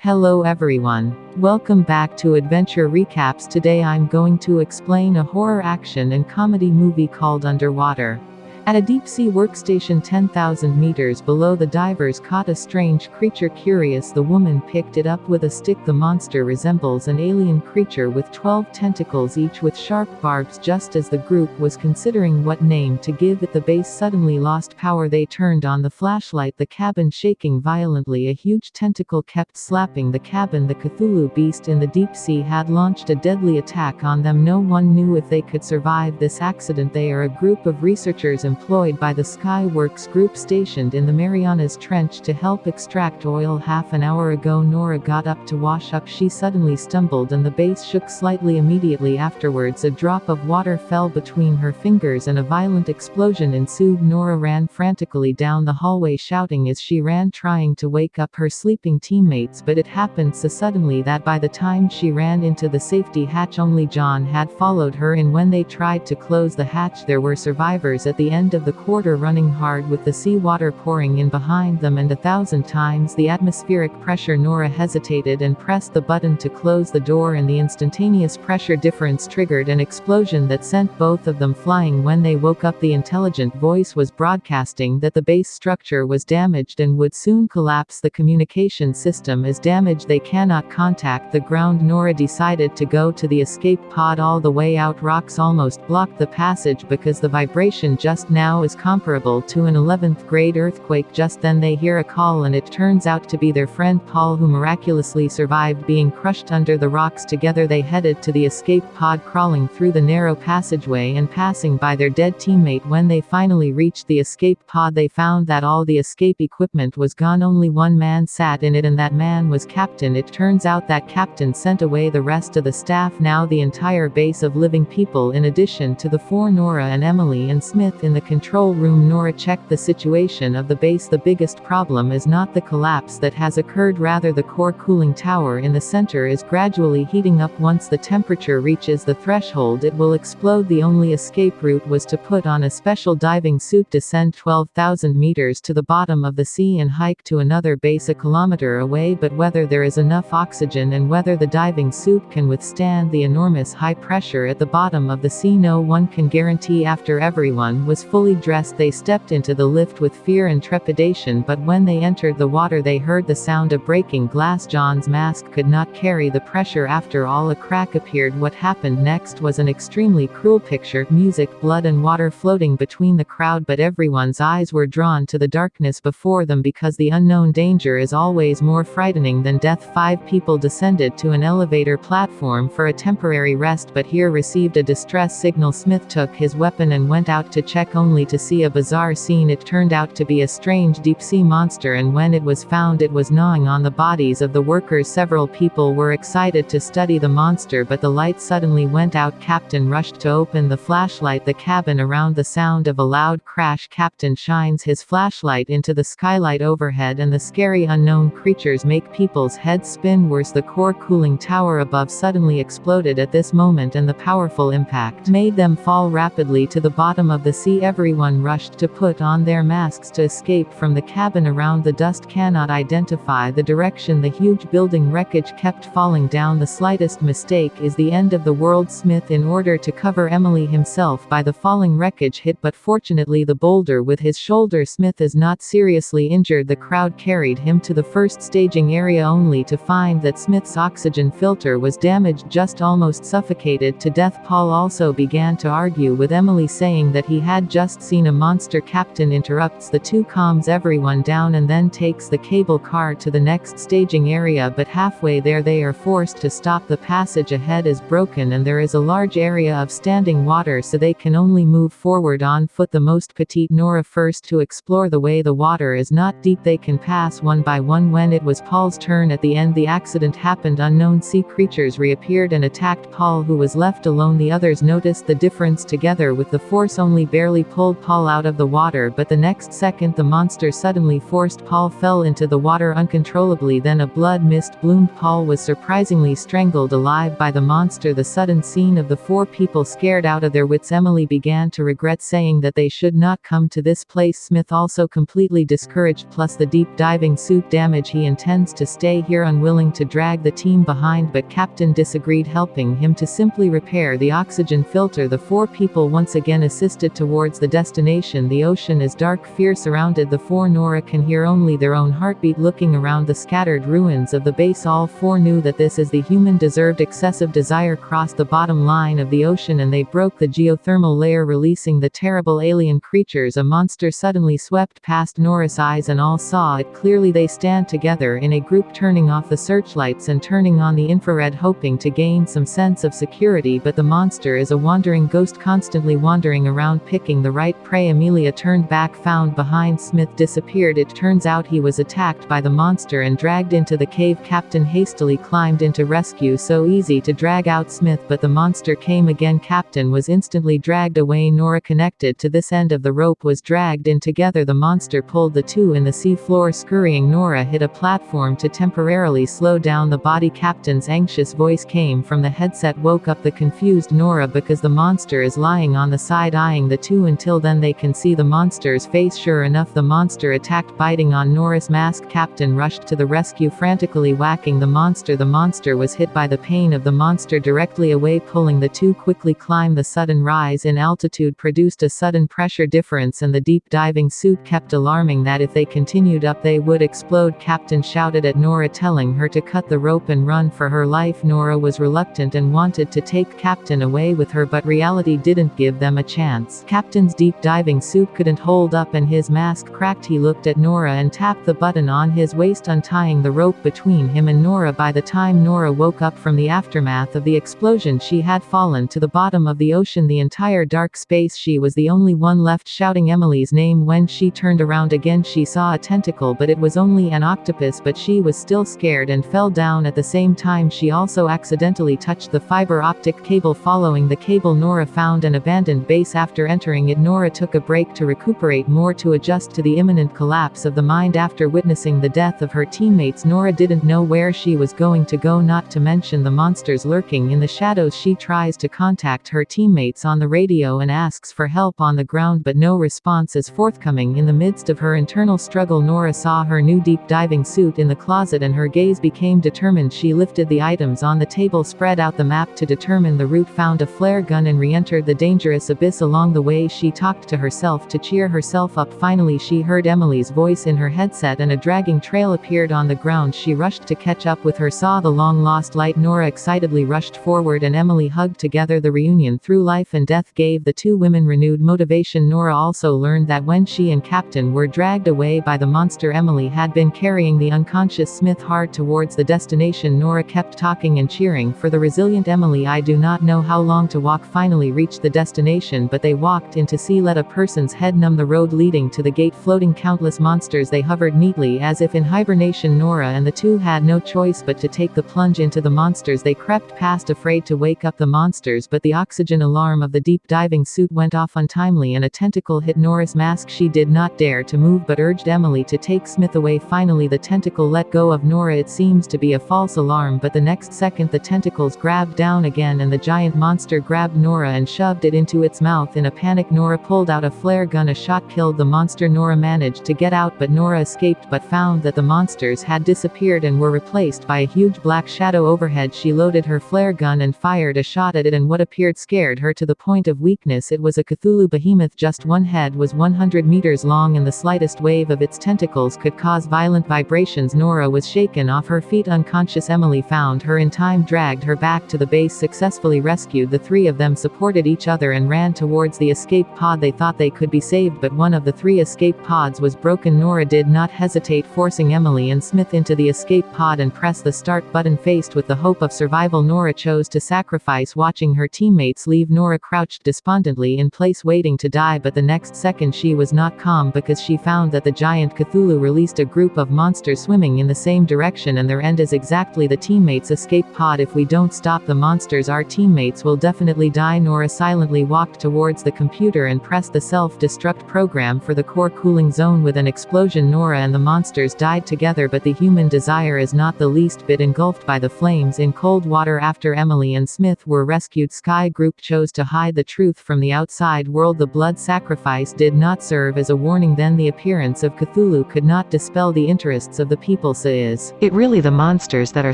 Hello everyone. Welcome back to Adventure Recaps. Today I'm going to explain a horror action and comedy movie called Underwater. At a deep-sea workstation 10,000 meters below, the divers caught a strange creature. Curious, the woman picked it up with a stick. The monster resembles an alien creature with 12 tentacles, each with sharp barbs. Just as the group was considering what name to give it, the base suddenly lost power. They turned on the flashlight, the cabin shaking violently. A huge tentacle kept slapping the cabin. The Cthulhu beast in the deep sea had launched a deadly attack on them. No one knew if they could survive this accident. They are a group of researchers employed by the Skyworks group stationed in the Marianas Trench to help extract oil. Half an hour ago, Nora got up to wash up. She suddenly stumbled and the base shook slightly. Immediately afterwards, a drop of water fell between her fingers and a violent explosion ensued. Nora ran frantically down the hallway, shouting as she ran, trying to wake up her sleeping teammates, but it happened so suddenly that by the time she ran into the safety hatch, only John had followed her in. When they tried to close the hatch, there were survivors at the end of the corridor running hard with the seawater pouring in behind them and 1,000 times the atmospheric pressure. Nora hesitated and pressed the button to close the door, and the instantaneous pressure difference triggered an explosion that sent both of them flying. When they woke up, the intelligent voice was broadcasting that the base structure was damaged and would soon collapse. The communication system is damaged. They cannot contact the ground. Nora decided to go to the escape pod. All the way out, rocks almost blocked the passage because the vibration just now is comparable to an 11th grade earthquake. Just then they hear a call, and it turns out to be their friend Paul, who miraculously survived being crushed under the rocks. Together they headed to the escape pod, crawling through the narrow passageway and passing by their dead teammate. When they finally reached the escape pod, they found that all the escape equipment was gone. Only one man sat in it, and that man was Captain. It turns out that Captain sent away the rest of the staff. Now the entire base of living people, in addition to the four Nora and Emily and Smith in the control room. Nora checked the situation of the base. The biggest problem is not the collapse that has occurred, rather the core cooling tower in the center is gradually heating up. Once the temperature reaches the threshold, it will explode. The only escape route was to put on a special diving suit, descend 12,000 meters to the bottom of the sea and hike to another base a kilometer away. But whether there is enough oxygen and whether the diving suit can withstand the enormous high pressure at the bottom of the sea, no one can guarantee. After everyone was fully dressed, they stepped into the lift with fear and trepidation, but when they entered the water they heard the sound of breaking glass. John's mask could not carry the pressure. After all, a crack appeared. What happened next was an extremely cruel picture: music, blood and water floating between the crowd, but everyone's eyes were drawn to the darkness before them because the unknown danger is always more frightening than death. 5 people descended to an elevator platform for a temporary rest, but here received a distress signal. Smith took his weapon and went out to check, only to see a bizarre scene. It turned out to be a strange deep-sea monster, and when it was found, it was gnawing on the bodies of the workers. Several people were excited to study the monster, but the light suddenly went out. Captain rushed to open the flashlight. The cabin around the sound of a loud crash. Captain shines his flashlight into the skylight overhead, and the scary unknown creatures make people's heads spin. Worse, the core cooling tower above suddenly exploded at this moment, and the powerful impact made them fall rapidly to the bottom of the sea. Everyone rushed to put on their masks to escape from the cabin around. The dust cannot identify the direction. The huge building wreckage kept falling down. The slightest mistake is the end of the world. Smith, in order to cover Emily himself by the falling wreckage, hit but fortunately the boulder with his shoulder. Smith is not seriously injured. The crowd carried him to the first staging area, only to find that Smith's oxygen filter was damaged, just almost suffocated to death. Paul also began to argue with Emily, saying that he had just seen a monster. Captain interrupts the two, calms everyone down, and then takes the cable car to the next staging area, but halfway there they are forced to stop. The passage ahead is broken and there is a large area of standing water, so they can only move forward on foot. The most petite Nora first to explore the way. The water is not deep. They can pass one by one. When it was Paul's turn at the end, the accident happened. Unknown sea creatures reappeared and attacked Paul, who was left alone. The others noticed the difference. Together with the force only barely pulled Paul out of the water, but the next second the monster suddenly forced Paul fell into the water uncontrollably. Then a blood mist bloomed. Paul was surprisingly strangled alive by the monster. The sudden scene of the four people scared out of their wits. Emily began to regret saying that they should not come to this place. Smith also completely discouraged, plus the deep diving suit damage. He intends to stay here, unwilling to drag the team behind, but Captain disagreed, helping him to simply repair the oxygen filter. The four people once again assisted towards the destination. The ocean is dark, fear surrounded the four. Nora can hear only their own heartbeat. Looking around the scattered ruins of the base, all four knew that this is the human deserved. Excessive desire crossed the bottom line of the ocean and they broke the geothermal layer, releasing the terrible alien creatures. A monster suddenly swept past Nora's eyes and all saw it clearly. They stand together in a group, turning off the searchlights and turning on the infrared, hoping to gain some sense of security, but the monster is a wandering ghost, constantly wandering around picking the right prey. Amelia turned back, found behind. Smith disappeared. It turns out he was attacked by the monster and dragged into the cave. Captain hastily climbed into rescue. So easy to drag out Smith, but the monster came again. Captain was instantly dragged away. Nora, connected to this end of the rope, was dragged in. Together the monster pulled the two in the sea floor. Scurrying, Nora hit a platform to temporarily slow down the body. Captain's anxious voice came from the headset, woke up the confused Nora because the monster is lying on the side eyeing the two. Until then they can see the monster's face. Sure enough, the monster attacked, biting on Nora's mask. Captain rushed to the rescue, frantically whacking the monster. The monster was hit by the pain of the monster directly away, pulling the two quickly climb. The sudden rise in altitude produced a sudden pressure difference and the deep diving suit kept alarming that if they continued up they would explode. Captain shouted at Nora, telling her to cut the rope and run for her life. Nora was reluctant and wanted to take Captain away with her, but reality didn't give them a chance. Captain's deep diving suit couldn't hold up and his mask cracked. He looked at Nora and tapped the button on his waist, untying the rope between him and Nora. By the time Nora woke up from the aftermath of the explosion, she had fallen to the bottom of the ocean, the entire dark space. She was the only one left, shouting Emily's name. When she turned around again she saw a tentacle, but it was only an octopus. But she was still scared and fell down. At the same time she also accidentally touched the fiber optic cable. Following the cable, Nora found an abandoned base. After entering it, Nora took a break to recuperate more, to adjust to the imminent collapse of the mind. After witnessing the death of her teammates, Nora didn't know where she was going to go, not to mention the monsters lurking in the shadows. She tries to contact her teammates on the radio and asks for help on the ground, but no response is forthcoming. In the midst of her internal struggle, Nora saw her new deep diving suit in the closet and her gaze became determined. She lifted the items on the table, spread out the map to determine the route, found a flare gun and re-entered the dangerous abyss. Along the way she talked to herself to cheer herself up. Finally she heard Emily's voice in her headset and a dragging trail appeared on the ground. She rushed to catch up with her, saw the long lost light. Nora excitedly rushed forward and Emily hugged together. The reunion through life and death gave the two women renewed motivation. Nora also learned that when she and Captain were dragged away by the monster, Emily had been carrying the unconscious Smith hard towards the destination. Nora kept talking and cheering for the resilient Emily. I do not know how long to walk. Finally reached the destination, but they walked into sea. Let a person's head numb. The road leading to the gate, floating countless monsters. They hovered neatly as if in hibernation. Nora and the two had no choice but to take the plunge into the monsters. They crept past, afraid to wake up the monsters, but the oxygen alarm of the deep diving suit went off untimely and a tentacle hit Nora's mask. She did not dare to move but urged Emily to take Smith away. Finally the tentacle let go of Nora. It seems to be a false alarm, but the next second the tentacles grabbed down again and the giant monster grabbed Nora and shoved it into its mouth. In a panic Nora pulled out a flare gun. A shot killed the monster. Nora managed to get out, but Nora escaped but found that the monsters had disappeared and were replaced by a huge black shadow overhead. She loaded her flare gun and fired a shot at it, and what appeared scared her to the point of weakness. It was a Cthulhu behemoth. Just one head was 100 meters long and the slightest wave of its tentacles could cause violent vibrations. Nora was shaken off her feet, unconscious. Emily found her in time, dragged her back to the base, successfully rescued. The three of them supported each other and ran towards the escape pod. They thought they could be saved, but one of the three escape pods was broken. Nora did not hesitate, forcing Emily and Smith into the escape pod and pressed the start button. Faced with the hope of survival, Nora chose to sacrifice. Watching her teammates leave, Nora crouched despondently in place, waiting to die, but the next second she was not calm because she found that the giant Cthulhu released a group of monsters swimming in the same direction, and their end is exactly the teammates' escape pod. If we don't stop the monsters, our teammates will definitely die. Nora silently walked towards the computer computer and press the self-destruct program for the core cooling zone with an explosion. Nora and the monsters died together, but the human desire is not the least bit engulfed by the flames in cold water. After Emily and Smith were rescued, Sky Group chose to hide the truth from the outside world. The blood sacrifice did not serve as a warning then. The appearance of Cthulhu could not dispel the interests of the people. So is it really the monsters that are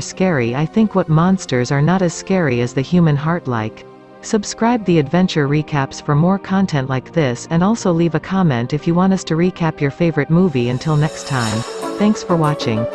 scary? I think what monsters are not as scary as the human heart. Subscribe the Adventure Recaps for more content like this, and also leave a comment if you want us to recap your favorite movie. Until next time. Thanks for watching.